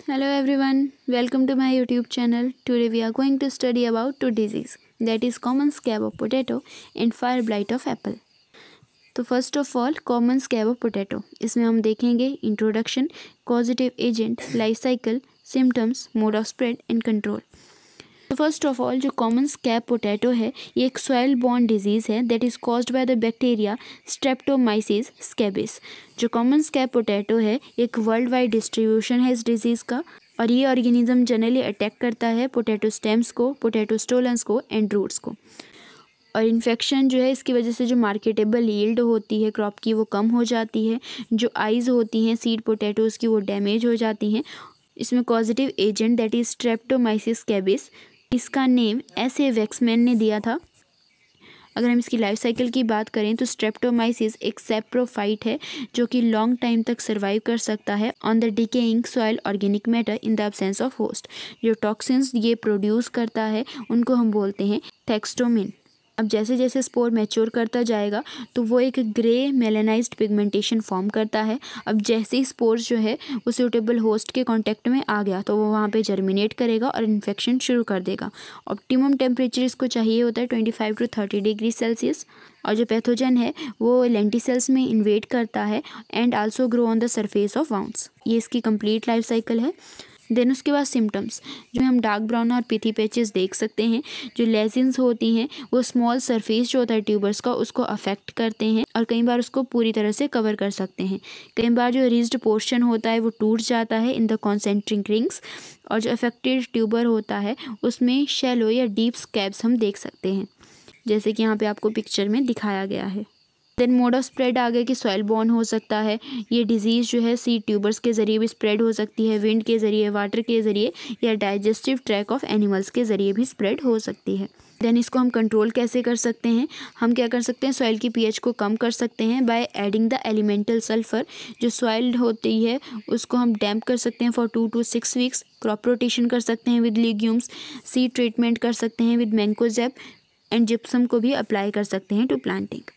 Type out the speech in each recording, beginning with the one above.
Hello everyone, welcome to my YouTube channel. Today we are going to study about two diseases, that is common scab of potato and fire blight of apple. तो first of all common scab of potato, इसमें हम देखेंगे introduction, causative agent, life cycle, symptoms, mode of spread and control. तो first of all जो common scab potato है ये एक soil born disease है that is caused by the bacteria Streptomyces स्कैबिस। जो कॉमन स्कैब पोटैटो है एक वर्ल्ड वाइड डिस्ट्रीब्यूशन है इस डिजीज़ का, और ये ऑर्गेनिज्म जनरली अटैक करता है पोटैटो स्टेम्स को, पोटैटो स्टोलन्स को एंड रूट्स को। और इन्फेक्शन जो है इसकी वजह से जो मार्केटेबल यील्ड होती है क्रॉप की वो कम हो जाती है, जो आइज़ होती हैं सीड पोटैटोज़ की वो डैमेज हो जाती हैं। इसमें causative agent that is Streptomyces स्कैबिस, इसका नेम ऐसे वैक्समैन ने दिया था। अगर हम इसकी लाइफ साइकिल की बात करें तो स्ट्रेप्टोमाइसिस एक सैप्रोफाइट है जो कि लॉन्ग टाइम तक सर्वाइव कर सकता है on the decaying soil organic matter in the absence of host. जो टॉक्सिन्स ये प्रोड्यूस करता है उनको हम बोलते हैं थैक्सटोमिन। अब जैसे जैसे स्पोर मैच्योर करता जाएगा तो वो एक ग्रे मेलेनाइज्ड पिगमेंटेशन फॉर्म करता है। अब जैसे ही स्पोर्स जो है वो सूटेबल होस्ट के कांटेक्ट में आ गया तो वो वहाँ पे जर्मिनेट करेगा और इन्फेक्शन शुरू कर देगा। ऑप्टिमम टेम्परेचर इसको चाहिए होता है 25 to 30 डिग्री सेल्सियस। और जो पैथोजन है वो लेंटिसेल्स में इन्वेड करता है and also grow on the surface of wounds. ये इसकी कंप्लीट लाइफ साइकिल है। देन उसके बाद सिम्टम्स, जो हम डार्क ब्राउन और पिथी पैचेस देख सकते हैं। जो लेजिन्स होती हैं वो स्मॉल सरफेस जो होता है ट्यूबर्स का उसको अफेक्ट करते हैं और कई बार उसको पूरी तरह से कवर कर सकते हैं। कई बार जो रिज्ड पोर्शन होता है वो टूट जाता है इन द कॉन्सेंट्रिक रिंग्स, और जो अफेक्टेड ट्यूबर होता है उसमें शैलो या डीप स्कैब्स हम देख सकते हैं, जैसे कि यहाँ पे आपको पिक्चर में दिखाया गया है। देन मोड ऑफ स्प्रेड आ गया कि सॉइल बॉर्न हो सकता है। ये डिजीज़ जो है सीड ट्यूबर्स के ज़रिए भी स्प्रेड हो सकती है, विंड के ज़रिए, वाटर के ज़रिए या डाइजेस्टिव ट्रैक ऑफ एनिमल्स के ज़रिए भी स्प्रेड हो सकती है। देन इसको हम कंट्रोल कैसे कर सकते हैं? हम क्या कर सकते हैं, सॉइल की पीएच को कम कर सकते हैं by adding the elemental sulphur. जो सॉइल होती है उसको हम डैम्प कर सकते हैं for 2 to 6 weeks. Crop rotation कर सकते हैं विद लीग्यूम्स, सीड ट्रीटमेंट कर सकते हैं विद मैंकोजेब एंड जिप्सम को भी अप्लाई कर सकते हैं to planting.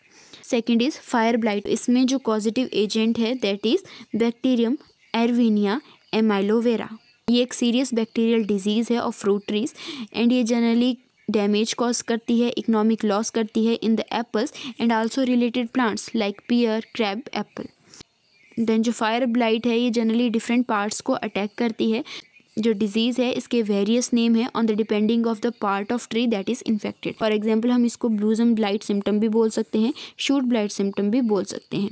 Second is fire blight. इसमें जो कॉजेटिव एजेंट है that is bacterium Erwinia amylovora. ये एक सीरियस बैक्टीरियल डिजीज़ है ऑफ फ्रूट ट्रीज एंड ये जनरली डैमेज कॉज करती है, इकोनॉमिक लॉस करती है in the apples and also related plants like pear, crab, apple. Then जो फायर ब्लाइट है ये जनरली डिफरेंट पार्ट्स को अटैक करती है। जो डिजीज़ है इसके वेरियस नेम है on the depending of the part of tree that is infected. For example हम इसको ब्लूजम ब्लाइट सिम्टम भी बोल सकते हैं, शूट ब्लाइट सिम्टम भी बोल सकते हैं,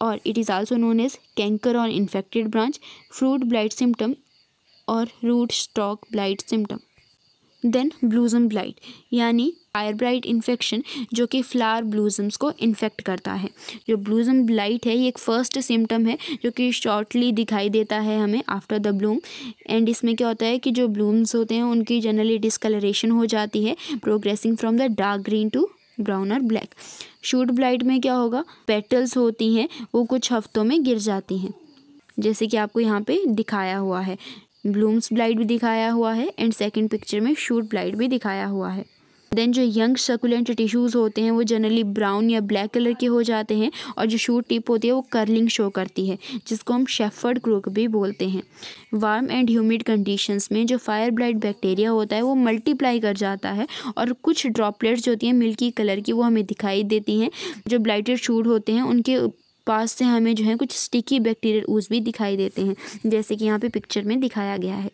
और it is also known as canker on infected branch, fruit blight symptom और root stock blight symptom. Then blossom blight यानी फायर ब्लाइट इन्फेक्शन जो कि फ्लावर ब्लूजम्स को इन्फेक्ट करता है। जो ब्लूजम ब्लाइट है ये एक फर्स्ट सिम्टम है जो कि शॉर्टली दिखाई देता है हमें आफ्टर द ब्लूम, एंड इसमें क्या होता है कि जो ब्लूम्स होते हैं उनकी जनरली डिस्कलरेशन हो जाती है progressing from the dark green to brown और ब्लैक। शूट ब्लाइट में क्या होगा, पेटल्स होती हैं वो कुछ हफ्तों में गिर जाती हैं, जैसे कि आपको यहाँ पे दिखाया हुआ है। ब्लूम्स ब्लाइट भी दिखाया हुआ है एंड सेकंड पिक्चर में शूट ब्लाइट भी दिखाया हुआ है। देन जो यंग सकुलेंट टिश्यूज़ होते हैं वो जनरली ब्राउन या ब्लैक कलर के हो जाते हैं, और जो शूट टिप होती है वो कर्लिंग शो करती है जिसको हम शेफर्ड क्रूक भी बोलते हैं। वार्म एंड ह्यूमिड कंडीशंस में जो फायर ब्लाइट बैक्टीरिया होता है वो मल्टीप्लाई कर जाता है और कुछ ड्रॉपलेट्स होती हैं मिल्की कलर की वो हमें दिखाई देती हैं। जो ब्लाइटेड शूट होते हैं उनके पास से हमें जो है कुछ स्टिकी बैक्टीरियल ooze भी दिखाई देते हैं, जैसे कि यहाँ पे पिक्चर में दिखाया गया है।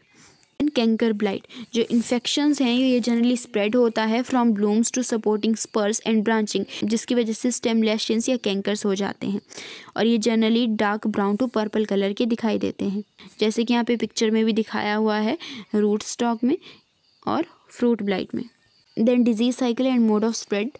कैंकर ब्लाइट जो इन्फेक्शंस हैं ये जनरली स्प्रेड होता है from blooms to supporting spurs and branching, जिसकी वजह से स्टेम लेशंस या कैंकर्स हो जाते हैं, और ये generally dark brown to purple colour के दिखाई देते हैं, जैसे कि यहाँ पे पिक्चर में भी दिखाया हुआ है रूट स्टॉक में और फ्रूट ब्लाइट में। Then disease cycle and mode of spread,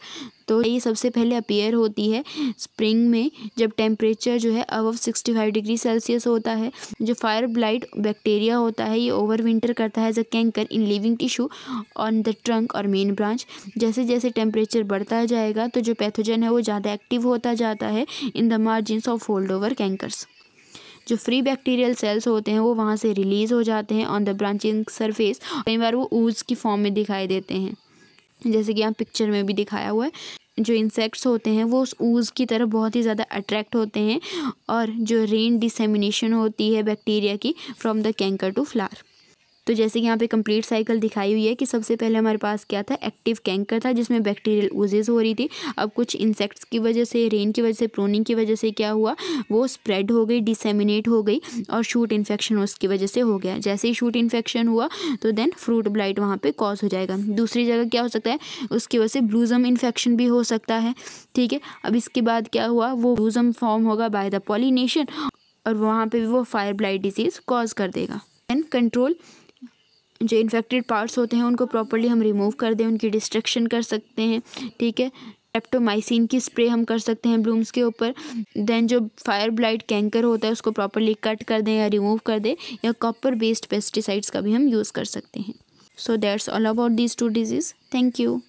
तो ये सबसे पहले अपीयर होती है स्प्रिंग में जब टेम्परेचर जो है अबव 65 डिग्री सेल्सियस होता है। जो फायर ब्लाइट बैक्टीरिया होता है ये ओवर विंटर करता है as a canker in living tissue on the trunk और मेन ब्रांच। जैसे जैसे टेम्परेचर बढ़ता जाएगा तो जो पैथोजन है वो ज़्यादा एक्टिव होता जाता है in the margins of hold over cankers. जो फ्री बैक्टीरियल सेल्स होते हैं वो वहाँ से रिलीज हो जाते हैं ऑन द ब्रांचिंग सरफेस, कई बार वो ooze की फॉर्म में दिखाई देते हैं, जैसे कि यहाँ पिक्चर में भी दिखाया हुआ है। जो इंसेक्ट्स होते हैं वो उस ऊज़ की तरफ बहुत ही ज़्यादा अट्रैक्ट होते हैं और जो रेन डिसेमिनेशन होती है बैक्टीरिया की from the canker to flower. तो जैसे कि यहाँ पे कंप्लीट साइकिल दिखाई हुई है कि सबसे पहले हमारे पास क्या था, एक्टिव कैंकर था जिसमें बैक्टीरियल ऊजेस हो रही थी। अब कुछ इंसेक्ट्स की वजह से, रेन की वजह से, प्रूनिंग की वजह से क्या हुआ, वो स्प्रेड हो गई, डिसेमिनेट हो गई और शूट इन्फेक्शन उसकी वजह से हो गया। जैसे ही शूट इन्फेक्शन हुआ तो देन फ्रूट ब्लाइट वहाँ पे कॉज हो जाएगा। दूसरी जगह क्या हो सकता है, उसकी वजह से ब्लूजम इन्फेक्शन भी हो सकता है। ठीक है, अब इसके बाद क्या हुआ, वो ब्लूजम फॉर्म होगा बाय द पॉलिनेशन और वहाँ पे भी वो फायर ब्लाइट डिजीज़ कॉज कर देगा। देन कंट्रोल, जो इन्फेक्टेड पार्ट्स होते हैं उनको प्रॉपर्ली हम रिमूव कर दें, उनकी डिस्ट्रक्शन कर सकते हैं। ठीक है, स्ट्रेप्टोमाइसिन की स्प्रे हम कर सकते हैं ब्लूम्स के ऊपर। देन जो फायर ब्लाइट कैंकर होता है उसको प्रॉपर्ली कट कर दें या रिमूव कर दें, या कॉपर बेस्ड पेस्टिसाइड्स का भी हम यूज़ कर सकते हैं। So that's all about these 2 disease. Thank you.